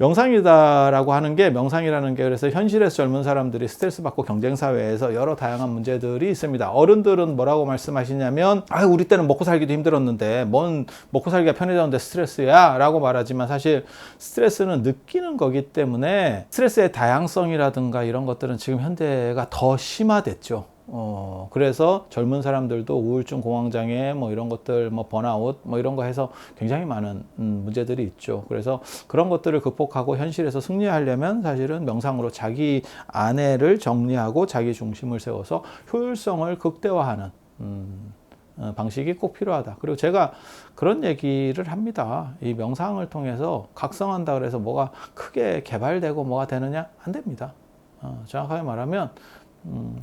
명상이다라고 하는 게, 명상이라는 게 그래서 현실에서 젊은 사람들이 스트레스 받고 경쟁 사회에서 여러 다양한 문제들이 있습니다. 어른들은 뭐라고 말씀하시냐면, 아, 우리 때는 먹고 살기도 힘들었는데 뭔 먹고 살기가 편해졌는데 스트레스야 라고 말하지만, 사실 스트레스는 느끼는 거기 때문에 스트레스의 다양성이라든가 이런 것들은 지금 현대가 더 심화됐죠. 그래서 젊은 사람들도 우울증, 공황장애, 뭐 이런 것들, 뭐 번아웃, 뭐 이런 거 해서 굉장히 많은 문제들이 있죠. 그래서 그런 것들을 극복하고 현실에서 승리하려면 사실은 명상으로 자기 안에를 정리하고 자기 중심을 세워서 효율성을 극대화하는 방식이 꼭 필요하다. 그리고 제가 그런 얘기를 합니다. 이 명상을 통해서 각성한다 그래서 뭐가 크게 개발되고 뭐가 되느냐? 안 됩니다. 정확하게 말하면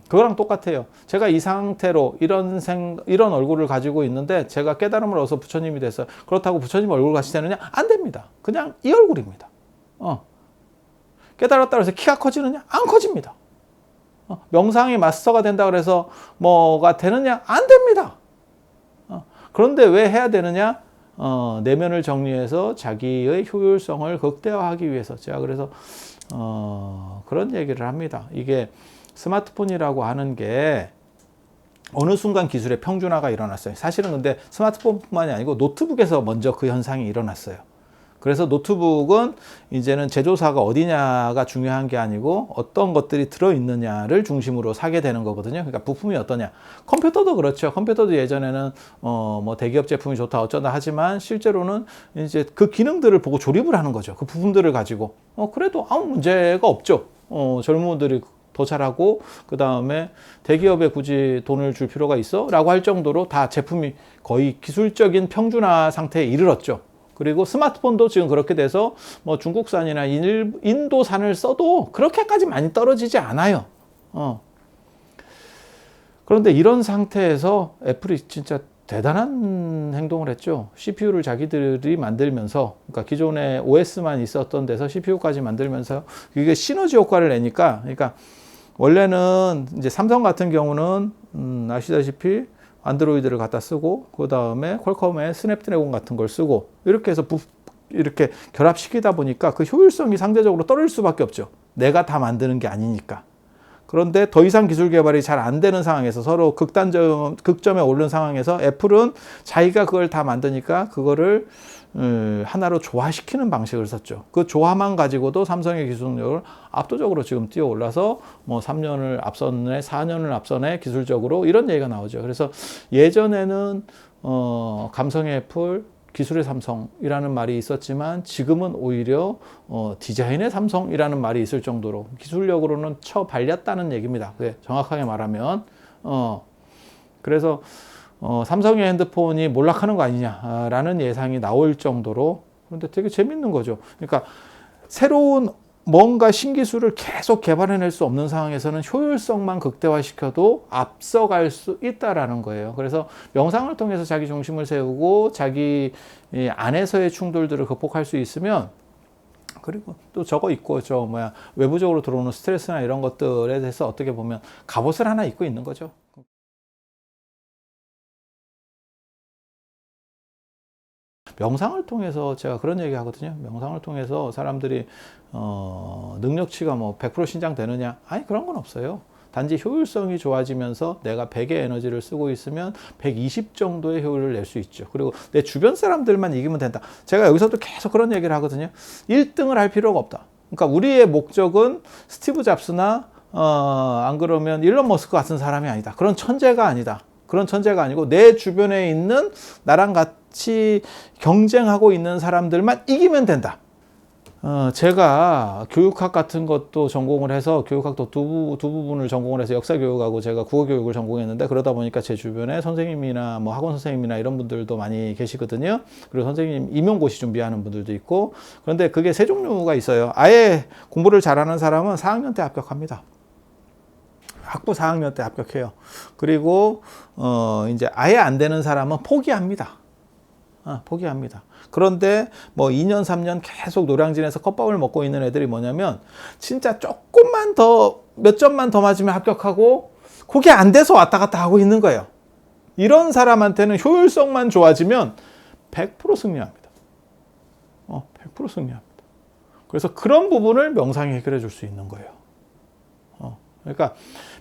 그거랑 똑같아요. 제가 이 상태로 이런 얼굴을 가지고 있는데 제가 깨달음을 얻어서 부처님이 됐어요. 그렇다고 부처님 얼굴 같이 되느냐? 안 됩니다. 그냥 이 얼굴입니다. 깨달았다 해서 키가 커지느냐? 안 커집니다. 명상이 마스터가 된다 그래서 뭐가 되느냐? 안 됩니다. 그런데 왜 해야 되느냐? 내면을 정리해서 자기의 효율성을 극대화하기 위해서. 제가 그래서 그런 얘기를 합니다. 이게 스마트폰이라고 하는 게 어느 순간 기술의 평준화가 일어났어요. 사실은 근데 스마트폰뿐만이 아니고 노트북에서 먼저 그 현상이 일어났어요. 그래서 노트북은 이제는 제조사가 어디냐가 중요한 게 아니고 어떤 것들이 들어있느냐를 중심으로 사게 되는 거거든요. 그러니까 부품이 어떠냐. 컴퓨터도 그렇죠. 컴퓨터도 예전에는 뭐 대기업 제품이 좋다 어쩐다 하지만 실제로는 이제 그 기능들을 보고 조립을 하는 거죠. 그 부품들을 가지고. 그래도 아무 문제가 없죠. 젊은 분들이 더 잘하고, 그 다음에 대기업에 굳이 돈을 줄 필요가 있어? 라고 할 정도로 다 제품이 거의 기술적인 평준화 상태에 이르렀죠. 그리고 스마트폰도 지금 그렇게 돼서 뭐 중국산이나 인도산을 써도 그렇게까지 많이 떨어지지 않아요. 그런데 이런 상태에서 애플이 진짜 대단한 행동을 했죠. CPU를 자기들이 만들면서, 그러니까 기존에 OS만 있었던 데서 CPU까지 만들면서 이게 시너지 효과를 내니까, 그러니까 원래는 이제 삼성 같은 경우는 아시다시피 안드로이드를 갖다 쓰고 그 다음에 퀄컴의 스냅드래곤 같은 걸 쓰고 이렇게 해서 이렇게 결합시키다 보니까 그 효율성이 상대적으로 떨어질 수밖에 없죠. 내가 다 만드는 게 아니니까. 그런데 더 이상 기술 개발이 잘 안 되는 상황에서 서로 극점에 오른 상황에서 애플은 자기가 그걸 다 만드니까 그거를 하나로 조화시키는 방식을 썼죠. 그 조화만 가지고도 삼성의 기술력을 압도적으로 지금 뛰어 올라서 뭐 3년을 앞섰네, 4년을 앞서네 기술적으로 이런 얘기가 나오죠. 그래서 예전에는 감성의 애플, 기술의 삼성이라는 말이 있었지만 지금은 오히려 디자인의 삼성이라는 말이 있을 정도로 기술력으로는 처발렸다는 얘기입니다. 정확하게 말하면 그래서 삼성의 핸드폰이 몰락하는 거 아니냐라는 예상이 나올 정도로. 그런데 되게 재밌는 거죠. 그러니까 새로운 뭔가 신기술을 계속 개발해낼 수 없는 상황에서는 효율성만 극대화시켜도 앞서갈 수 있다라는 거예요. 그래서 명상을 통해서 자기 중심을 세우고 자기 안에서의 충돌들을 극복할 수 있으면, 그리고 또 저거 있고 외부적으로 들어오는 스트레스나 이런 것들에 대해서 어떻게 보면 갑옷을 하나 입고 있는 거죠. 명상을 통해서 제가 그런 얘기 하거든요. 명상을 통해서 사람들이 능력치가 뭐 100% 신장되느냐? 아니, 그런 건 없어요. 단지 효율성이 좋아지면서 내가 100의 에너지를 쓰고 있으면 120 정도의 효율을 낼 수 있죠. 그리고 내 주변 사람들만 이기면 된다. 제가 여기서도 계속 그런 얘기를 하거든요. 1등을 할 필요가 없다. 그러니까 우리의 목적은 스티브 잡스나 안 그러면 일론 머스크 같은 사람이 아니다. 그런 천재가 아니다. 그런 천재가 아니고 내 주변에 있는 나랑 같이 경쟁하고 있는 사람들만 이기면 된다. 제가 교육학 같은 것도 전공을 해서 교육학도 두 부분을 전공을 해서 역사교육하고 제가 국어교육을 전공했는데, 그러다 보니까 제 주변에 선생님이나 뭐 학원 선생님이나 이런 분들도 많이 계시거든요. 그리고 선생님 임용고시 준비하는 분들도 있고. 그런데 그게 세 종류가 있어요. 아예 공부를 잘하는 사람은 4학년 때 합격합니다. 학부 4학년 때 합격해요. 그리고 이제 아예 안 되는 사람은 포기합니다. 포기합니다. 그런데 뭐 2년, 3년 계속 노량진에서 컵밥을 먹고 있는 애들이 뭐냐면, 진짜 조금만 더, 몇 점만 더 맞으면 합격하고, 그게 안 돼서 왔다 갔다 하고 있는 거예요. 이런 사람한테는 효율성만 좋아지면 100% 승리합니다. 100% 승리합니다. 그래서 그런 부분을 명상이 해결해 줄 수 있는 거예요. 그러니까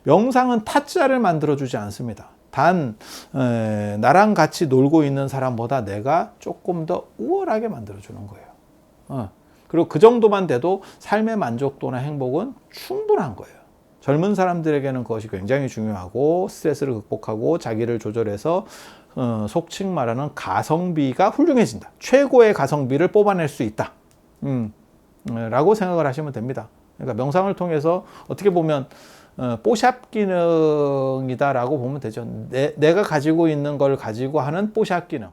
명상은 타짜를 만들어 주지 않습니다. 단 나랑 같이 놀고 있는 사람보다 내가 조금 더 우월하게 만들어 주는 거예요. 그리고 그 정도만 돼도 삶의 만족도나 행복은 충분한 거예요. 젊은 사람들에게는 그것이 굉장히 중요하고 스트레스를 극복하고 자기를 조절해서 속칭 말하는 가성비가 훌륭해진다. 최고의 가성비를 뽑아낼 수 있다. 라고 생각을 하시면 됩니다. 그러니까 명상을 통해서 어떻게 보면 뽀샵 기능이다라고 보면 되죠. 내가 가지고 있는 걸 가지고 하는 뽀샵 기능.